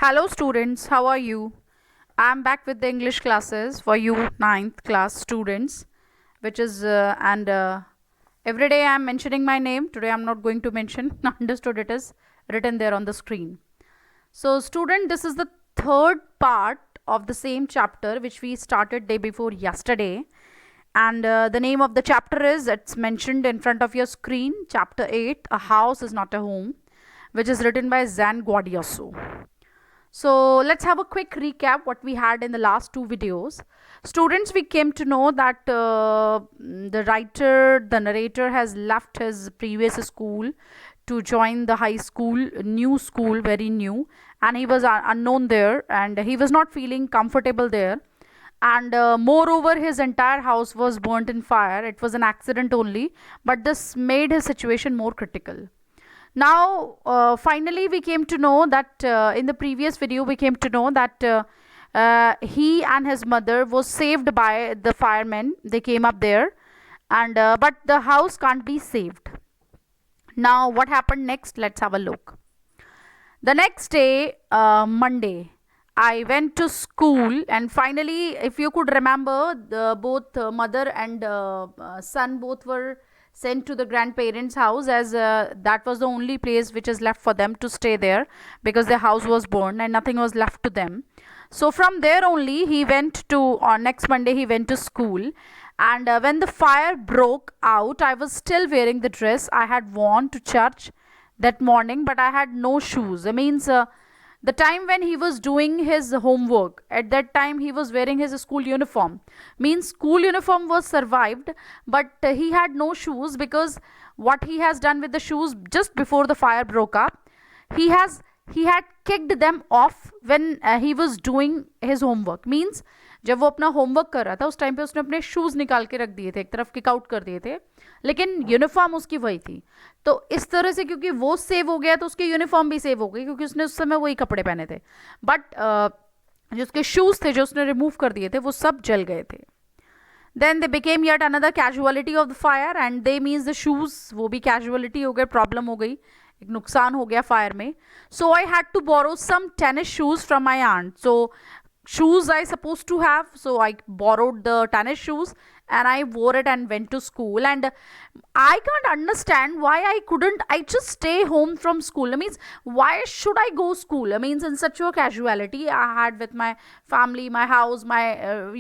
Hello students, how are you? I'm back with the English classes for you ninth class students, which is and every day I'm mentioning my name. Today I'm not going to mention. Understood, it is written there on the screen. So student, this is the third part of the same chapter which we started day before yesterday, and the name of the chapter is, it's mentioned in front of your screen, chapter 8, A House is Not a Home, which is written by Zan Guadiaso. So let's have a quick recap what we had in the last two videos. Students, we came to know that the narrator has left his previous school to join the high school, new school, very new, and he was unknown there and he was not feeling comfortable there. And moreover, his entire house was burnt in fire. It was an accident only, but this made his situation more critical. Now finally we came to know that in the previous video we came to know that he and his mother was saved by the firemen. They came up there, and but the house can't be saved. Now what happened next? Let's have a look. The next day, Monday, I went to school, and finally, if you could remember, both mother and son both were sent to the grandparents' house, as that was the only place which is left for them to stay there, because their house was burned and nothing was left to them. So from there only he went to, on next Monday he went to school. And when the fire broke out, I was still wearing the dress I had worn to church that morning, but I had no shoes. It means the time when he was doing his homework, at that time he was wearing his school uniform. Means school uniform was survived, but he had no shoes, because what he has done with the shoes just before the fire broke up, he had kicked them off when he was doing his homework. Means जब वो अपना homework कर रहा था उस time पे उसने अपने शूज़ निकाल के रख दिए थे, एक तरफ किक आउट कर दिए थे, लेकिन यूनिफॉर्म उसकी वही थी. तो इस तरह से क्योंकि वो सेव हो गया तो उसकी यूनिफॉर्म भी सेव हो गई, क्योंकि उसने उस समय वही कपड़े पहने थे. बट जो उसके शूज़ थे जो उसने रिमूव कर दिए थे वो सब जल गए थे. Then they became yet another casualty of the fire, and they means the shoes, वो भी कैजुअलिटी हो गए, प्रॉब्लम हो गई, एक नुकसान हो गया फायर में. So I had to borrow some tennis shoes from my aunt. So shoes I supposed to have, so I borrowed the tennis shoes and I wore it and went to school. And I can't understand why I just stay home from school. I means, why should I go school? I means, in such a casuality I had with my family, my house, my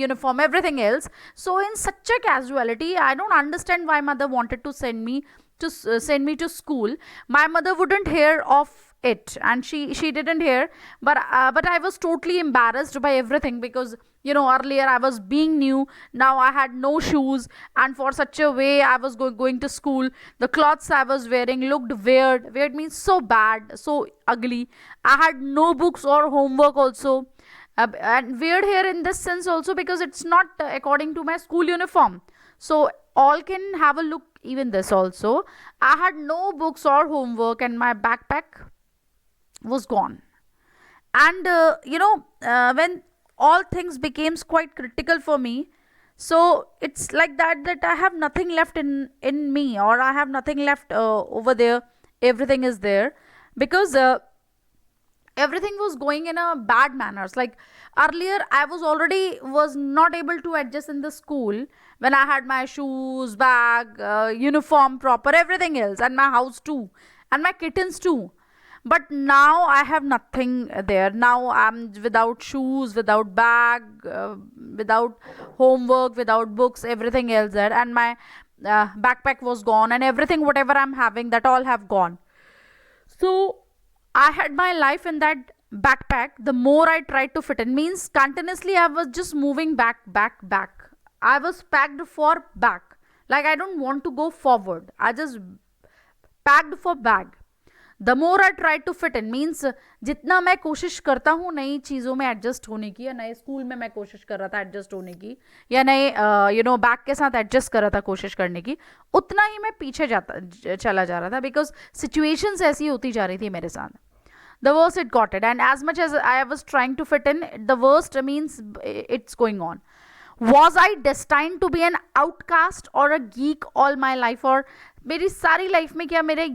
uniform, everything else. So in such a casualty, I don't understand why mother wanted to send me to school. My mother wouldn't hear of it, and she didn't hear, but I was totally embarrassed by everything, because earlier I was being new, now I had no shoes, and for such a way I was going to school. The clothes I was wearing looked weird means so bad, so ugly. I had no books or homework also, and weird here in this sense also, because it's not according to my school uniform. So all can have a look. Even this also, I had no books or homework, and my backpack was gone. And when all things became quite critical for me, so it's like that I have nothing left in me, or I have nothing left over there. Everything is there, because everything was going in a bad manners. Like earlier I was not able to adjust in the school, when I had my shoes, bag, uniform proper, everything else, and my house too, and my kittens too. But now I have nothing there. Now I'm without shoes, without bag, without homework, without books, everything else there, and my backpack was gone, and everything whatever I'm having, that all have gone. So I had my life in that backpack. The more I tried to fit in, means continuously I was just moving back. I was packed for back, like I don't want to go forward. I just packed for bag. The more I try to fit in, means जितना मैं कोशिश करता हूँ नई चीज़ों में adjust होने की, या नए स्कूल में मैं कोशिश कर रहा था एडजस्ट होने की, या नए बैग के साथ एडजस्ट कर रहा था कोशिश करने की, उतना ही मैं पीछे चला जा रहा था, बिकॉज सिचुएशंस ऐसी होती जा रही थी मेरे साथ. The worst it got it, and as much as I was trying to fit in, the worst means it's going on. Was I destined to be an outcast or a geek all my life? और मेरी सारी life में क्या मेरे,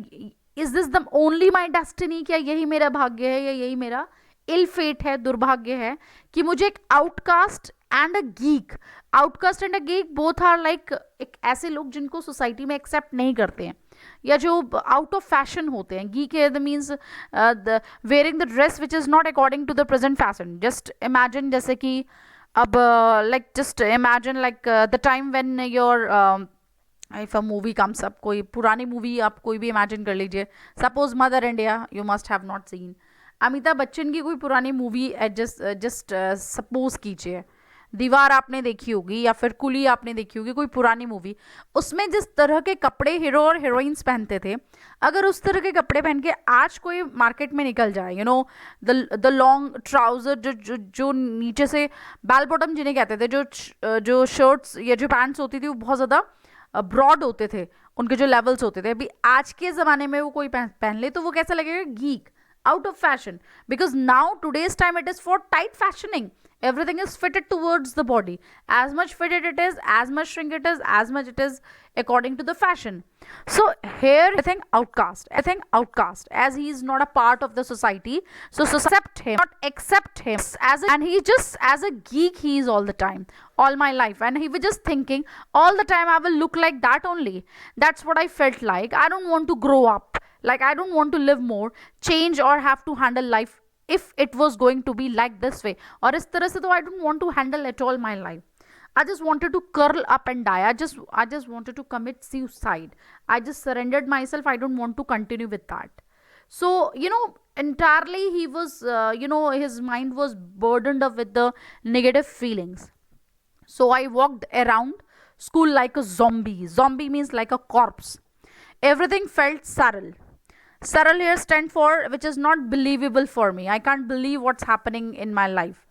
is this the only my destiny? क्या यही मेरा भाग्य है, या यही मेरा इल फेट है, दुर्भाग्य है कि मुझे एक outcast and a geek, outcast and a geek both are like एक ऐसे लोग जिनको सोसाइटी में एक्सेप्ट नहीं करते हैं या जो आउट ऑफ फैशन होते हैं. गीक है the means the wearing the dress which is not according to the present fashion. Just imagine, जैसे कि अब like just imagine like the time when your if a movie comes up, कोई पुरानी movie आप कोई भी imagine कर लीजिए, suppose Mother India, you must have not seen. Amitabh Bachchan की कोई पुरानी मूवी जस्ट सपोज कीजिए, दीवार आपने देखी होगी या फिर कुली आपने देखी होगी, कोई पुरानी मूवी, उसमें जिस तरह के कपड़े हीरो और हीरोइंस पहनते थे, अगर उस तरह के कपड़े पहन के आज कोई मार्केट में निकल जाए, you know the long trouser जो नीचे से बैल बॉटम जिन्हें कहते थे, जो शर्ट्स या जो पैंट्स होती थी वो बहुत ज़्यादा ब्रॉड होते थे, उनके जो लेवल्स होते थे, अभी आज के ज़माने में वो कोई पहन ले तो वो कैसा लगेगा, geek, out of fashion, because now today's time it is for tight fashioning. Everything is fitted towards the body, as much fitted it is, as much shrink it is, as much it is according to the fashion. So here I think outcast as he is not a part of the society, so accept him, not accept him as a, and he just as a geek he is all the time, all my life, and he was just thinking all the time I will look like that only. That's what I felt like. I don't want to grow up, like I don't want to live more, change or have to handle life if it was going to be like this way or is tarah se, to I don't want to handle at all my life. I just wanted to curl up and die. I just wanted to commit suicide. I just surrendered myself. I don't want to continue with that. So entirely he was his mind was burdened up with the negative feelings. So I walked around school like a zombie means like a corpse. Everything felt surreal. Surreal here stand for which is not believable for me. I can't believe what's happening in my life.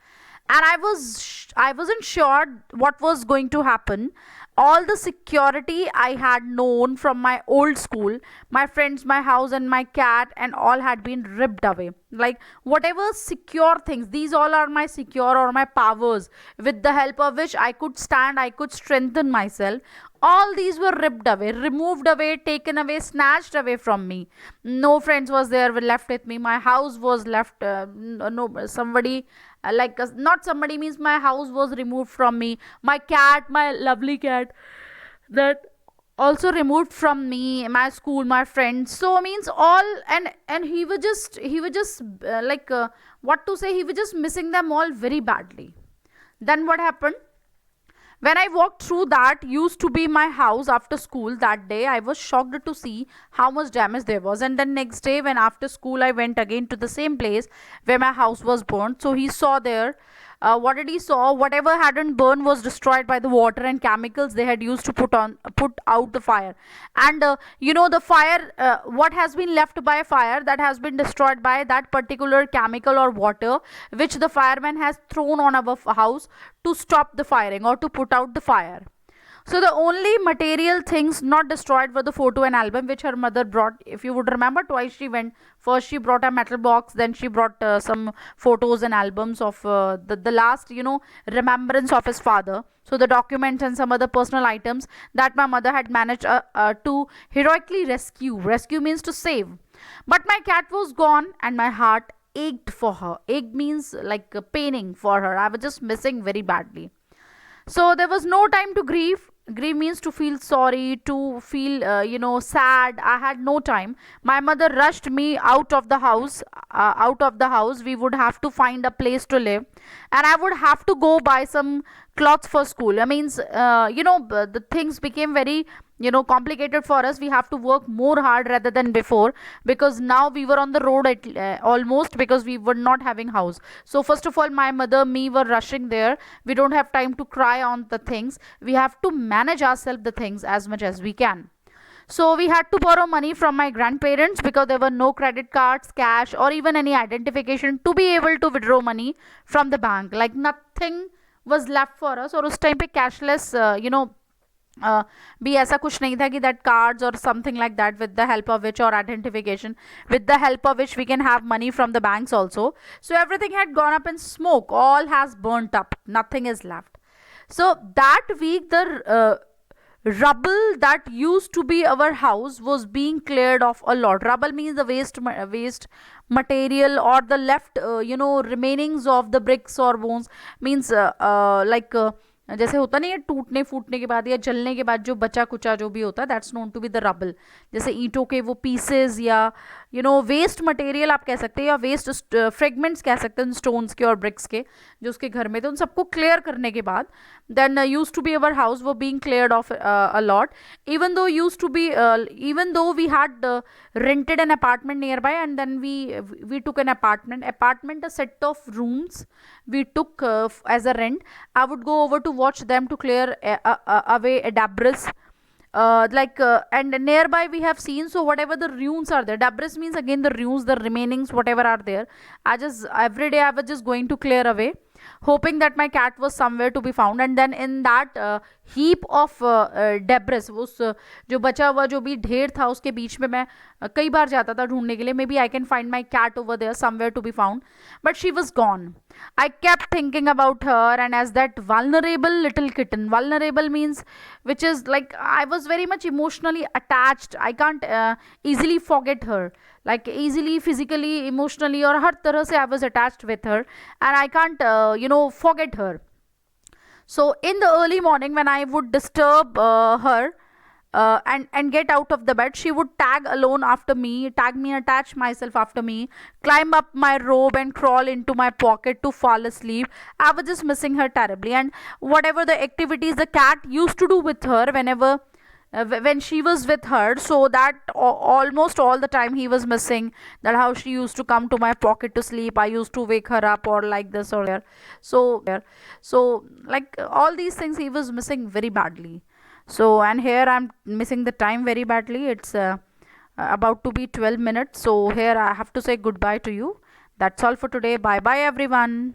And I wasn't sure what was going to happen. All the security I had known from my old school, my friends, my house, and my cat, and all had been ripped away. Like whatever secure things, these all are my secure or my powers, with the help of which I could stand, I could strengthen myself. All these were ripped away, removed away, taken away, snatched away from me. No friends was there were left with me. My house was left. No somebody not somebody means my house was removed from me. My cat, my lovely cat, that also removed from me. My school, my friends. So means all, and he was just what to say. He was just missing them all very badly. Then what happened? When I walked through that used to be my house after school that day, I was shocked to see how much damage there was. And then next day, when after school I went again to the same place where my house was burnt, so he saw there. What did he saw? Whatever hadn't burned was destroyed by the water and chemicals they had used to put out the fire. And the fire, what has been left by fire, that has been destroyed by that particular chemical or water which the fireman has thrown on our house to stop the firing or to put out the fire. So the only material things not destroyed were the photo and album which her mother brought. If you would remember, twice she went. First she brought a metal box, then she brought some photos and albums of the last remembrance of his father. So the documents and some other personal items that my mother had managed to heroically rescue. Rescue means to save. But my cat was gone and my heart ached for her. Ached means like paining for her. I was just missing very badly. So there was no time to grieve. Grieve means to feel sorry, to feel sad. I had no time. My mother rushed me out of the house. We would have to find a place to live, and I would have to go buy some clothes for school. I means the things became very complicated for us. We have to work more hard rather than before, because now we were on the road almost, because we were not having house. So first of all, my mother, me were rushing there. We don't have time to cry on the things. We have to manage ourselves the things as much as we can. So we had to borrow money from my grandparents, because there were no credit cards, cash, or even any identification to be able to withdraw money from the bank. Like nothing was left for us. और उस time पे cashless भी ऐसा कुछ नहीं था कि that cards और something like that with the help of which, और identification with the help of which we can have money from the banks also. So everything had gone up in smoke. All has burnt up. Nothing is left. So that week the rubble that used to be our house was being cleared off a lot. Rubble means the waste material, or the left remainings of the bricks or bones. Means like जैसे होता नहीं है टूटने फूटने के बाद या जलने के बाद जो बचा कुचा जो भी होता है, that's known to be the rubble. जैसे ईंटों के वो पीसेस, या वेस्ट मटेरियल आप कह सकते हैं, या वेस्ट फ्रेगमेंट्स कह सकते हैं स्टोन्स के और ब्रिक्स के जो उसके घर में थे, उन सबको क्लियर करने के बाद then used to be our house वो being cleared of a lot. Even though we had rented an apartment nearby, and then we took an apartment, a set of rooms we took as a rent. I would go over to watch them to clear away debris. And nearby we have seen, so whatever the ruins are there, debris means again the ruins, the remainings, whatever are there, I just every day I was just going to clear away, hoping that my cat was somewhere to be found. And then in that heap of debris, उस जो बचा हुआ जो भी ढेर था उसके बीच में मैं कई बार जाता था ढूंढने के लिए, maybe I can find my cat over there somewhere to be found, but she was gone. I kept thinking about her, and as that vulnerable little kitten, vulnerable means which is like I was very much emotionally attached. I can't easily forget her, like easily physically, emotionally, or हर तरह से I was attached with her, and I can't forget her. So in the early morning when I would disturb her, and get out of the bed, she would tag me, attach myself after me, climb up my robe and crawl into my pocket to fall asleep. I was just missing her terribly, and whatever the activities the cat used to do with her whenever when she was with her, so that almost all the time he was missing, that how she used to come to my pocket to sleep, I used to wake her up, or like this or there. So like all these things he was missing very badly. So, and here I'm missing the time very badly. It's about to be 12 minutes, so here I have to say goodbye to you. That's all for today. Bye bye everyone.